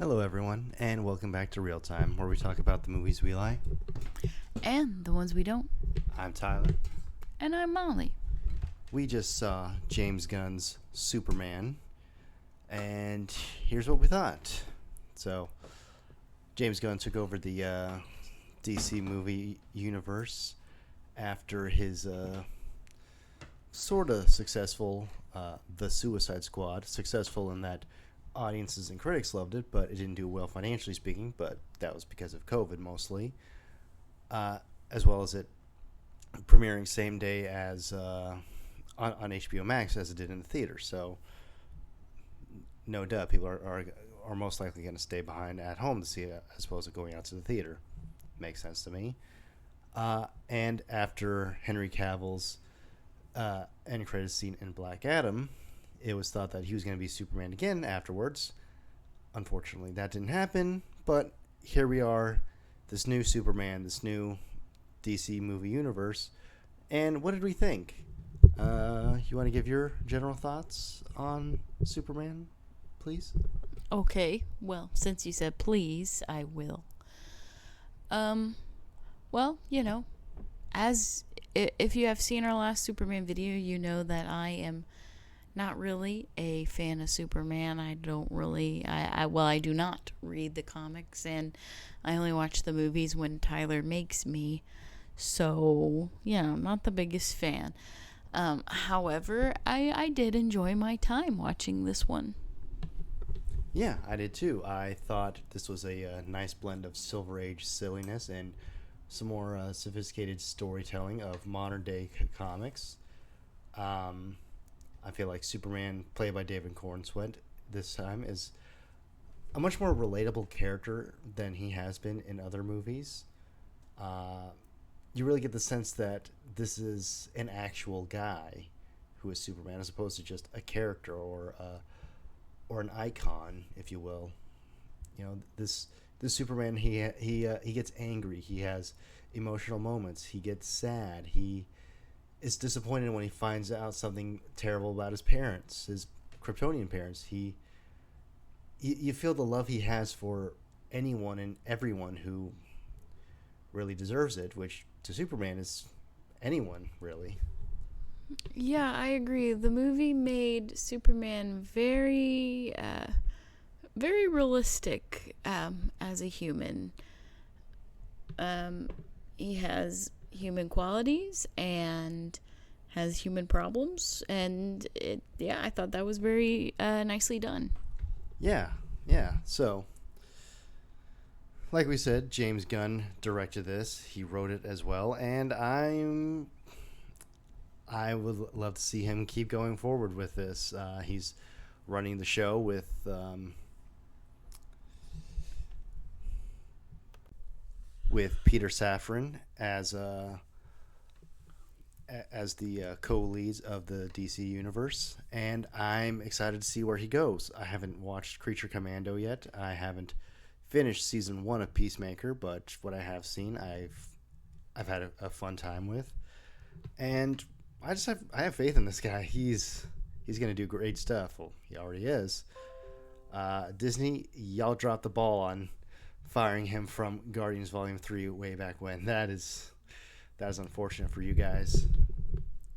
Hello, everyone, and welcome back to Real Time, where we talk about the movies we like. And the ones we don't. I'm Tyler. And I'm Molly. We just saw James Gunn's Superman, and here's what we thought. So, James Gunn took over the DC movie universe after his sort of successful The Suicide Squad. Successful in that audiences and critics loved it, but it didn't do well financially speaking, but that was because of COVID mostly. As well as it premiering same day as on HBO Max as it did in the theater. So, no duh, people are most likely going to stay behind at home to see it as opposed to going out to the theater. Makes sense to me. And after Henry Cavill's end credits scene in Black Adam, it was thought that he was going to be Superman again afterwards. Unfortunately, that didn't happen, but here we are, this new Superman, this new DC movie universe. And what did we think? You want to give your general thoughts on Superman, please? Okay, well, since you said please, I will. Um, well, as if you have seen our last Superman video, you know that I am not really a fan of Superman. I don't really, I do not read the comics, and I only watch the movies when Tyler makes me. So, I'm not the biggest fan. However, I did enjoy my time watching this one. Yeah, I did too. I thought this was a nice blend of Silver Age silliness and some more sophisticated storytelling of modern day comics. Um, I feel like Superman, played by David Cornsweet, this time is a much more relatable character than he has been in other movies. Uh, you really get the sense that this is an actual guy who is Superman, as opposed to just a character or an icon, if you will. You know, this Superman, he gets angry. He has emotional moments. He gets sad. He is disappointed when he finds out something terrible about his parents, his Kryptonian parents. You feel the love he has for anyone and everyone who really deserves it, which to Superman is anyone really. Yeah, I agree. The movie made Superman very realistic as a human. Um, he has human qualities and has human problems, and I thought that was very nicely done. Yeah, yeah. So, like we said, James Gunn directed this. He wrote it as well, and I would love to see him keep going forward with this. He's running the show with Peter Safran as the co-leads of the DC universe, and I'm excited to see where he goes. I haven't watched Creature Commando yet. I haven't finished season 1 of Peacemaker, but what I have seen, I've had a fun time with, and I have faith in this guy. He's gonna do great stuff. Well, he already is. Disney, y'all dropped the ball on firing him from Guardians Volume 3 way back when. That is unfortunate for you guys.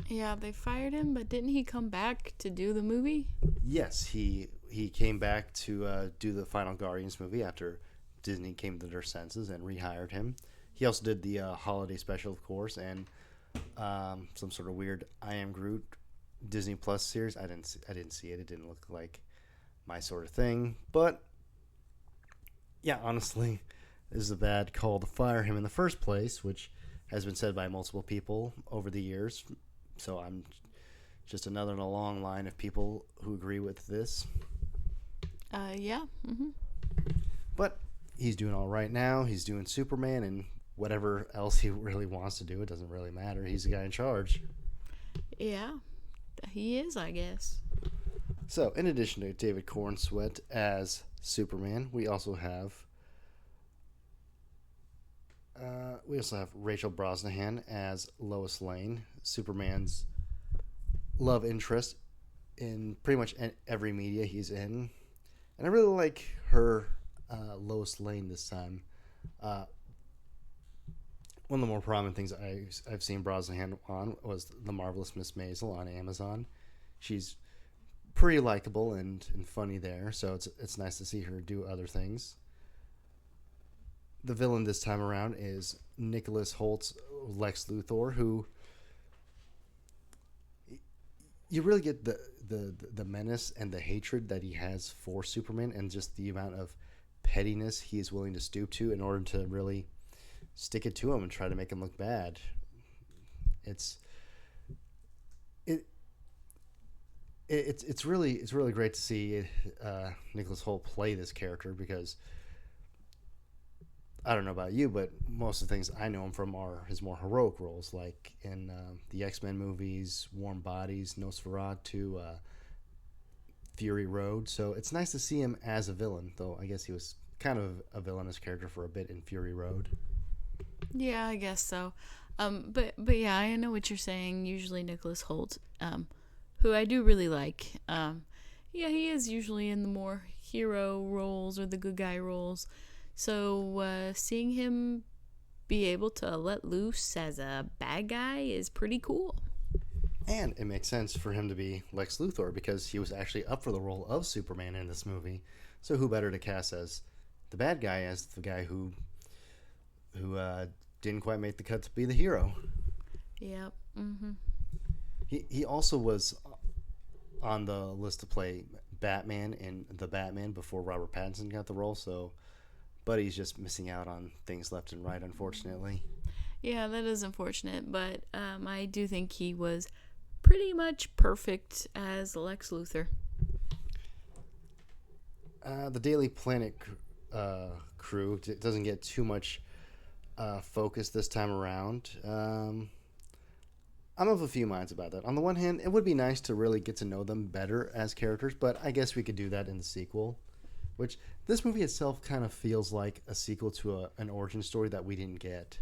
Yeah, they fired him, but didn't he come back to do the movie? Yes, he came back to do the final Guardians movie after Disney came to their senses and rehired him. He also did the holiday special, of course, and some sort of weird I Am Groot Disney Plus series. I didn't see it. It didn't look like my sort of thing. But yeah, honestly, this is a bad call to fire him in the first place, which has been said by multiple people over the years. So I'm just another in a long line of people who agree with this. Yeah. But he's doing all right now. He's doing Superman and whatever else he really wants to do. It doesn't really matter. He's the guy in charge. Yeah, he is, I guess. So, in addition to David Cornsweet as Superman, we also have Rachel Brosnahan as Lois Lane, Superman's love interest in pretty much every media he's in, and I really like her Lois Lane this time. Uh, One of the more prominent things I've seen Brosnahan on was The Marvelous Miss Maisel on Amazon. She's pretty likable and funny there, so it's nice to see her do other things. The villain this time around is Nicholas Holt's Lex Luthor, who you really get the menace and the hatred that he has for Superman, and just the amount of pettiness he is willing to stoop to in order to really stick it to him and try to make him look bad. It's really great to see Nicholas Hoult play this character, because I don't know about you, but most of the things I know him from are his more heroic roles, like in the X-Men movies, Warm Bodies, Nosferatu, Fury Road. So it's nice to see him as a villain, though I guess he was kind of a villainous character for a bit in Fury Road. Yeah, I guess so. But yeah, I know what you're saying. Usually Nicholas Hoult, who I do really like. Yeah, he is usually in the more hero roles or the good guy roles. So seeing him be able to let loose as a bad guy is pretty cool. And it makes sense for him to be Lex Luthor, because he was actually up for the role of Superman in this movie. So who better to cast as the bad guy, as the guy who didn't quite make the cut to be the hero. Yep. Mm-hmm. He also was on the list to play Batman in The Batman before Robert Pattinson got the role, so Buddy's just missing out on things left and right, unfortunately. Yeah, that is unfortunate, but I do think he was pretty much perfect as Lex Luthor. The Daily Planet crew doesn't get too much focus this time around. I'm of a few minds about that. On the one hand, it would be nice to really get to know them better as characters, but I guess we could do that in the sequel. Which, this movie itself kind of feels like a sequel to an origin story that we didn't get.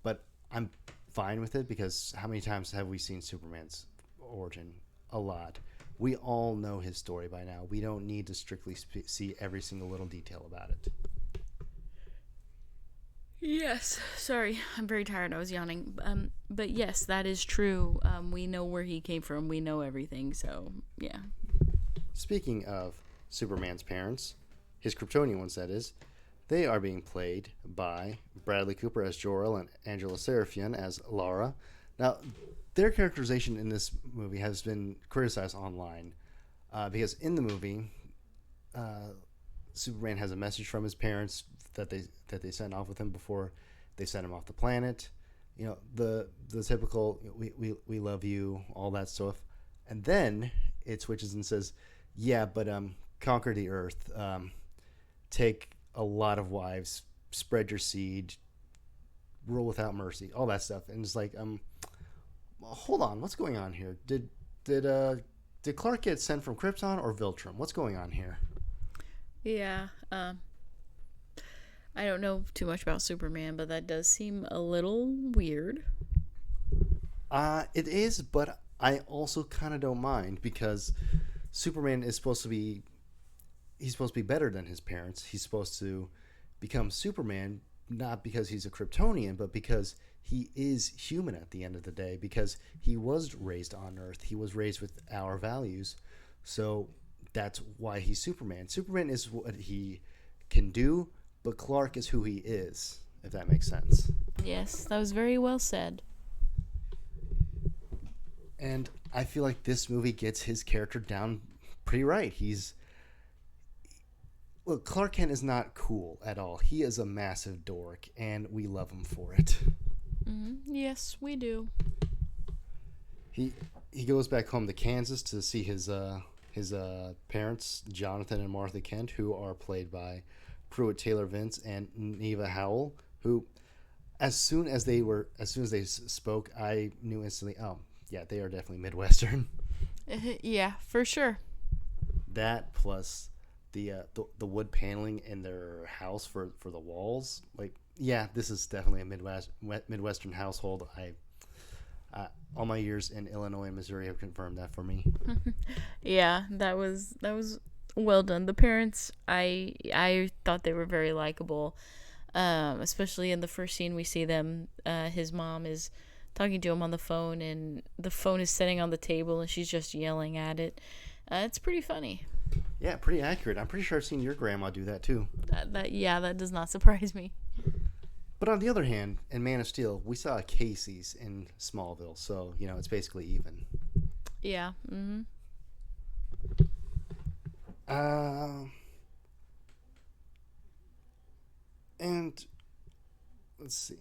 But I'm fine with it, because how many times have we seen Superman's origin? A lot. We all know his story by now. We don't need to strictly see every single little detail about it. Yes. Sorry, I'm very tired. I was yawning. But yes, that is true. We know where he came from. We know everything. So, yeah. Speaking of Superman's parents, his Kryptonian ones, that is, they are being played by Bradley Cooper as Jor-El and Angela Serafian as Lara. Now, their characterization in this movie has been criticized online, because in the movie, Superman has a message from his parents that they sent off with him before they sent him off the planet. You know, the typical we love you, all that stuff. And then it switches and says, yeah, but conquer the earth, take a lot of wives, spread your seed, rule without mercy, all that stuff. And it's like, hold on, what's going on here? Did Clark get sent from Krypton or Viltrum? What's going on here? Yeah. I don't know too much about Superman, but that does seem a little weird. It is, but I also kind of don't mind, because Superman is supposed to be better than his parents. He's supposed to become Superman, not because he's a Kryptonian, but because he is human at the end of the day, because he was raised on Earth. He was raised with our values. So that's why he's Superman. Superman is what he can do, but Clark is who he is, if that makes sense. Yes, that was very well said. And I feel like this movie gets his character down pretty right. Look, Clark Kent is not cool at all. He is a massive dork, and we love him for it. Mm-hmm. Yes, we do. He goes back home to Kansas to see his parents, Jonathan and Martha Kent, who are played by Pruitt Taylor Vince and Neva Howell, who, as soon as they spoke, I knew instantly, oh, yeah, they are definitely Midwestern. Yeah, for sure. That plus the wood paneling in their house for the walls, like, yeah, this is definitely a Midwestern household. All my years in Illinois and Missouri have confirmed that for me. Yeah, that was Well done. The parents, I thought they were very likable. Especially in the first scene we see them. His mom is talking to him on the phone, and the phone is sitting on the table, and she's just yelling at it. It's pretty funny. Yeah, pretty accurate. I'm pretty sure I've seen your grandma do that too. That does not surprise me. But on the other hand, in Man of Steel, we saw a Casey's in Smallville, so it's basically even. Yeah. And let's see.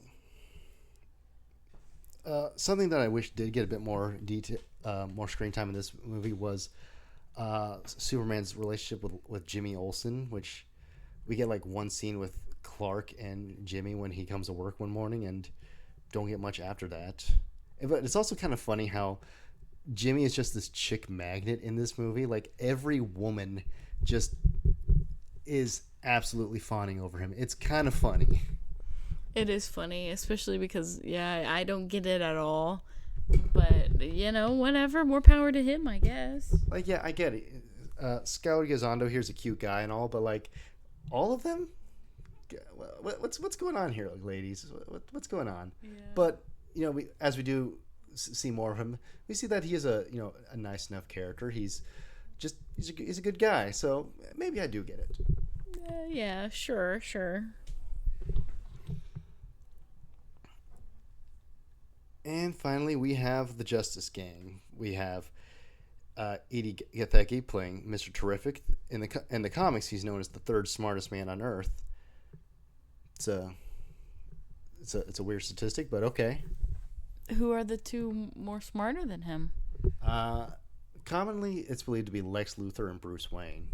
Something that I wish did get a bit more detail, more screen time in this movie was Superman's relationship with Jimmy Olsen, which we get like one scene with Clark and Jimmy when he comes to work one morning, and don't get much after that. But it's also kind of funny how Jimmy is just this chick magnet in this movie. Like every woman just is absolutely fawning over him. It's kind of funny. It is funny, especially because I don't get it at all. But whatever, more power to him, I guess. Like, yeah, I get it. Scout Gazondo here's a cute guy and all, but like all of them, what's going on here, like, ladies? What's going on? Yeah. But as we do see more of him, we see that he is a nice enough character. He's a good guy, so maybe I do get it. Yeah, sure. And finally, we have the Justice Gang. We have Edie Gatheki playing Mr. Terrific. In the comics, he's known as the third smartest man on Earth. It's a weird statistic, but okay. Who are the two more smarter than him? Commonly, it's believed to be Lex Luthor and Bruce Wayne.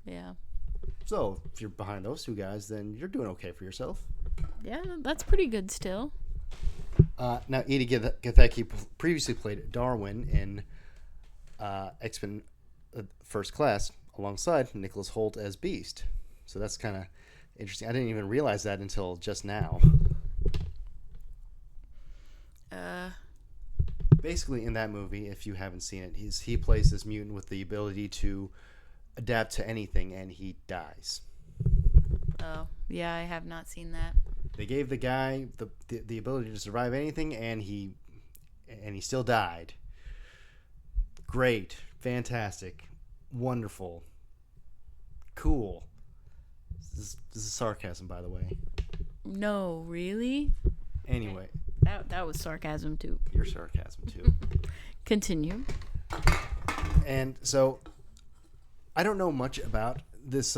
Yeah. So, if you're behind those two guys, then you're doing okay for yourself. Yeah, that's pretty good still. Now, Edie Gatheki previously played Darwin in X-Men First Class alongside Nicholas Hoult as Beast. So that's kind of interesting. I didn't even realize that until just now. Basically, in that movie, if you haven't seen it, he plays this mutant with the ability to adapt to anything, and he dies. Oh, yeah, I have not seen that. They gave the guy the ability to survive anything, and he still died. Great, fantastic, wonderful, cool. This is sarcasm, by the way. No, really? Anyway, that was sarcasm too. your sarcasm too. Continue. And so, I don't know much about this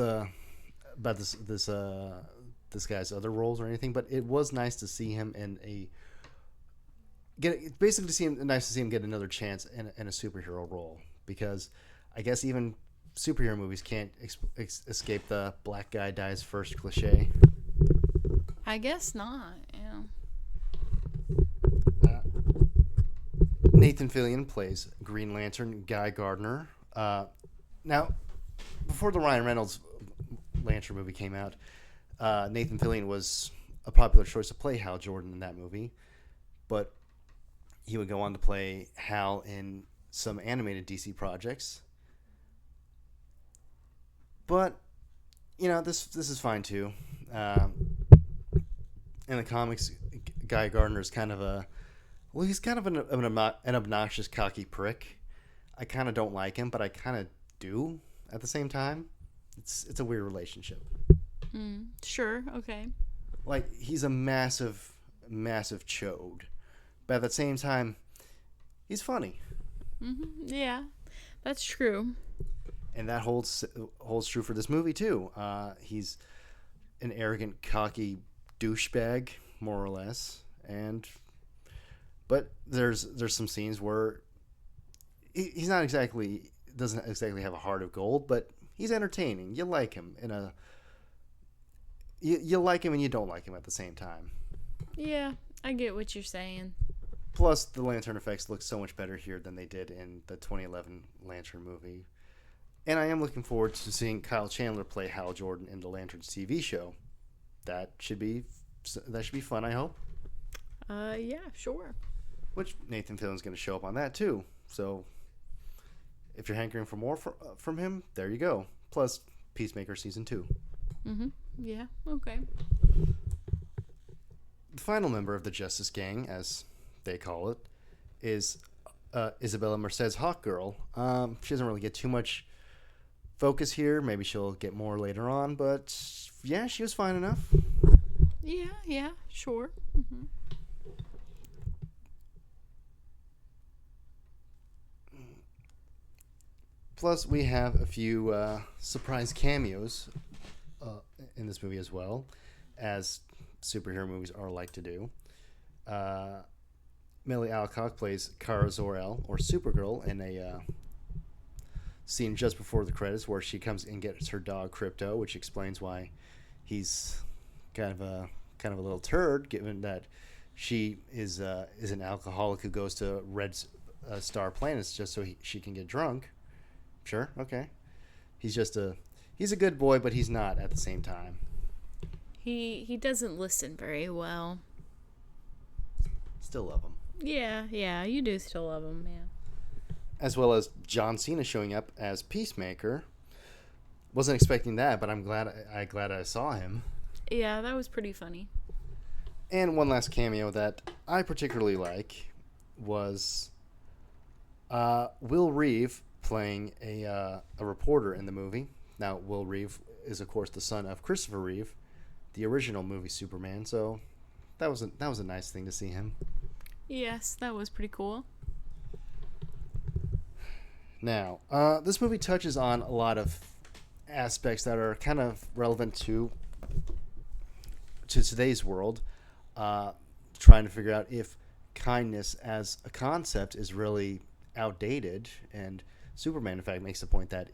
this guy's other roles or anything, but it was nice to see him nice to see him get another chance in a superhero role, because I guess even superhero movies can't escape the black guy dies first cliche. I guess not. Yeah. Nathan Fillion plays Green Lantern Guy Gardner. Now, before the Ryan Reynolds Lantern movie came out, Nathan Fillion was a popular choice to play Hal Jordan in that movie, but he would go on to play Hal in some animated DC projects. But this is fine too. In the comics, Guy Gardner is kind of he's kind of an obnoxious, cocky prick. I kind of don't like him, but I kind of do at the same time. It's a weird relationship. Sure. Okay. Like, he's a massive chode, but at the same time, he's funny. Yeah, that's true. And that holds true for this movie too. He's an arrogant, cocky douchebag, more or less, but there's some scenes where he's not exactly doesn't exactly have a heart of gold, but he's entertaining. You like him you like him and you don't like him at the same time. Yeah, I get what you're saying. Plus, the lantern effects look so much better here than they did in the 2011 Lantern movie. And I am looking forward to seeing Kyle Chandler play Hal Jordan in the Lanterns TV show. That should be fun, I hope. Yeah, sure. Which Nathan Fillion's going to show up on that too. So if you're hankering for more from him, there you go. Plus, Peacemaker season 2. Mm-hmm. Yeah. Okay. The final member of the Justice Gang, as they call it, is Isabella Merced's Hawkgirl. She doesn't really get too much focus here. Maybe she'll get more later on, but yeah, she was fine enough. Yeah. Yeah. Sure. Mm-hmm. Plus, we have a few surprise cameos in this movie as well, as superhero movies are like to do. Millie Alcock plays Kara Zor-El, or Supergirl, in a scene just before the credits where she comes and gets her dog Crypto, which explains why he's kind of a little turd, given that she is an alcoholic who goes to red star planets just so she can get drunk. Sure, okay. He's a good boy, but he's not at the same time. He doesn't listen very well. Still love him. Yeah, you do still love him, yeah. As well as John Cena showing up as Peacemaker. Wasn't expecting that, but I'm glad I saw him. Yeah, that was pretty funny. And one last cameo that I particularly like was Will Reeve playing a reporter in the movie. Now, Will Reeve is, of course, the son of Christopher Reeve, the original movie Superman. So that was a nice thing to see him. Yes, that was pretty cool. Now, this movie touches on a lot of aspects that are kind of relevant to today's world. Trying to figure out if kindness as a concept is really outdated, and Superman, in fact, makes the point that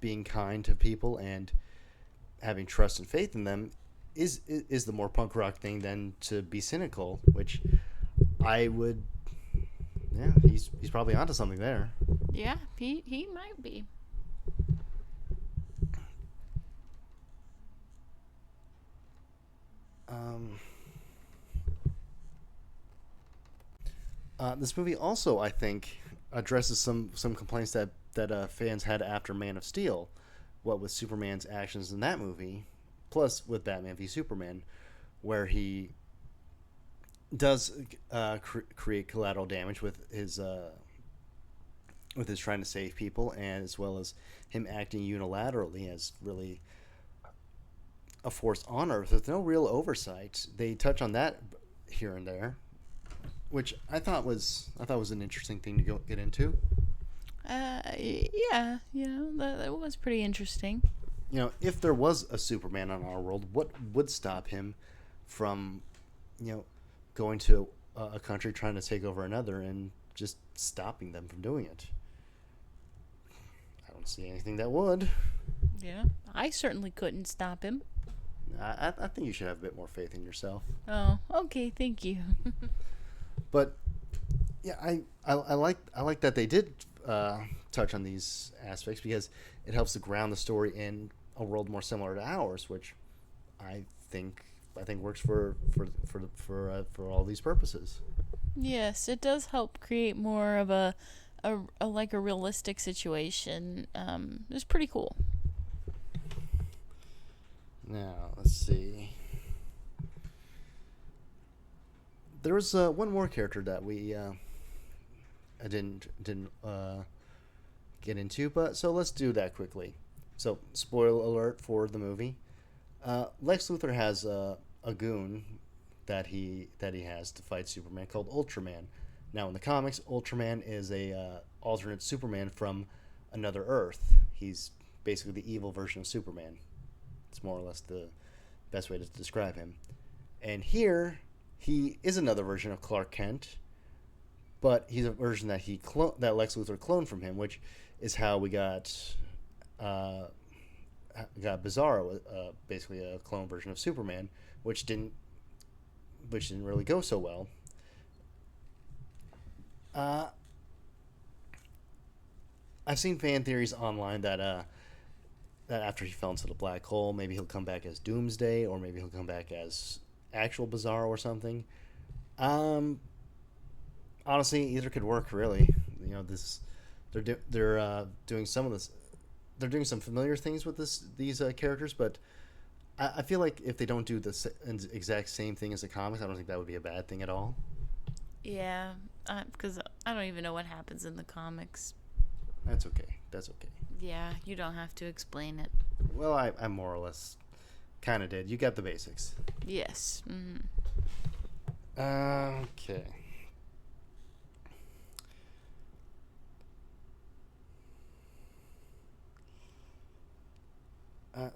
being kind to people and having trust and faith in them is the more punk rock thing than to be cynical, which I would. Yeah, he's probably onto something there. Yeah, he might be. This movie also, I think, addresses some complaints that fans had after Man of Steel, what with Superman's actions in that movie, plus with Batman v Superman, where he does create collateral damage with his trying to save people, and as well as him acting unilaterally as really a force on Earth with no real oversight. They touch on that here and there, which I thought was an interesting thing to get into. Yeah, that was pretty interesting. If there was a Superman on our world, what would stop him from, going to a country trying to take over another and just stopping them from doing it? I don't see anything that would. Yeah, I certainly couldn't stop him. I think you should have a bit more faith in yourself. Oh, okay, thank you. But yeah, I like that they did touch on these aspects, because it helps to ground the story in a world more similar to ours, which I think works for all these purposes. Yes, it does help create more of a realistic situation. It's pretty cool. Now, let's see. There was one more character that I didn't get into, but so let's do that quickly. So, spoiler alert for the movie. Lex Luthor has a goon that he has to fight Superman called Ultraman. Now, in the comics, Ultraman is a alternate Superman from another Earth. He's basically the evil version of Superman. It's more or less the best way to describe him. And here, he is another version of Clark Kent, but he's a version that that Lex Luthor cloned from him, which is how we got Bizarro, basically a clone version of Superman, which didn't really go so well. I've seen fan theories online that after he fell into the black hole, maybe he'll come back as Doomsday, or maybe he'll come back as actual Bizarro or something. Honestly, either could work, really. They're doing some of this. They're doing some familiar things with these characters, but I feel like if they don't do the exact same thing as the comics, I don't think that would be a bad thing at all. Yeah, because I don't even know what happens in the comics. That's okay. That's okay. Yeah, you don't have to explain it. Well, I more or less kind of did. You got the basics. Yes. Okay.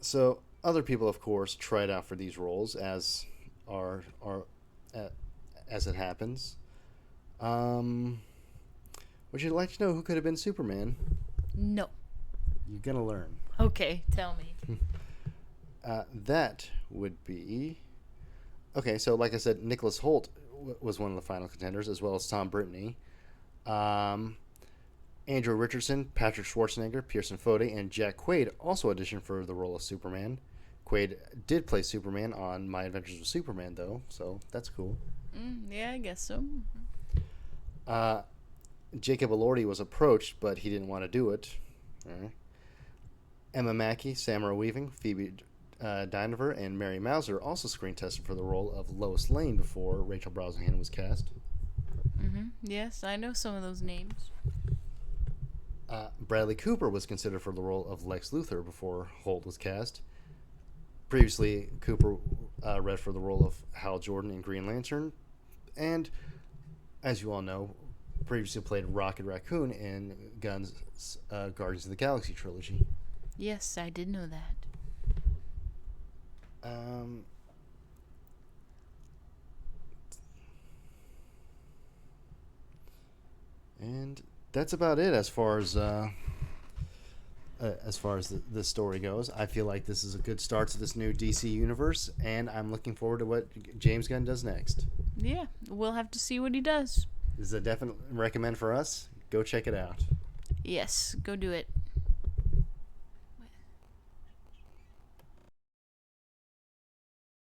So other people, of course, tried out for these roles are uh, as it happens. Um, would you like to know who could have been Superman? No. You're gonna learn. Okay, tell me. That would be okay. So, like I said, Nicholas Holt was one of the final contenders, as well as Tom Brittany. Andrew Richardson, Patrick Schwarzenegger, Pearson Fode, and Jack Quaid also auditioned for the role of Superman. Quaid did play Superman on My Adventures with Superman, though, so that's cool. Yeah, I guess so. Jacob Elordi was approached, but he didn't want to do it. All right. Emma Mackey, Samara Weaving, Phoebe Dynevor, and Mary Mauser also screen tested for the role of Lois Lane before Rachel Brosnahan was cast. Yes, I know some of those names. Bradley Cooper was considered for the role of Lex Luthor before Holt was cast. Previously, Cooper read for the role of Hal Jordan in Green Lantern, and, as you all know, previously played Rocket Raccoon in Gunn's Guardians of the Galaxy trilogy. Yes, I did know that. And that's about it as far as the story goes. I feel like this is a good start to this new DC universe, and I'm looking forward to what James Gunn does next. Yeah, we'll have to see what he does. This is a definite recommend for us. Go check it out. Yes, go do it.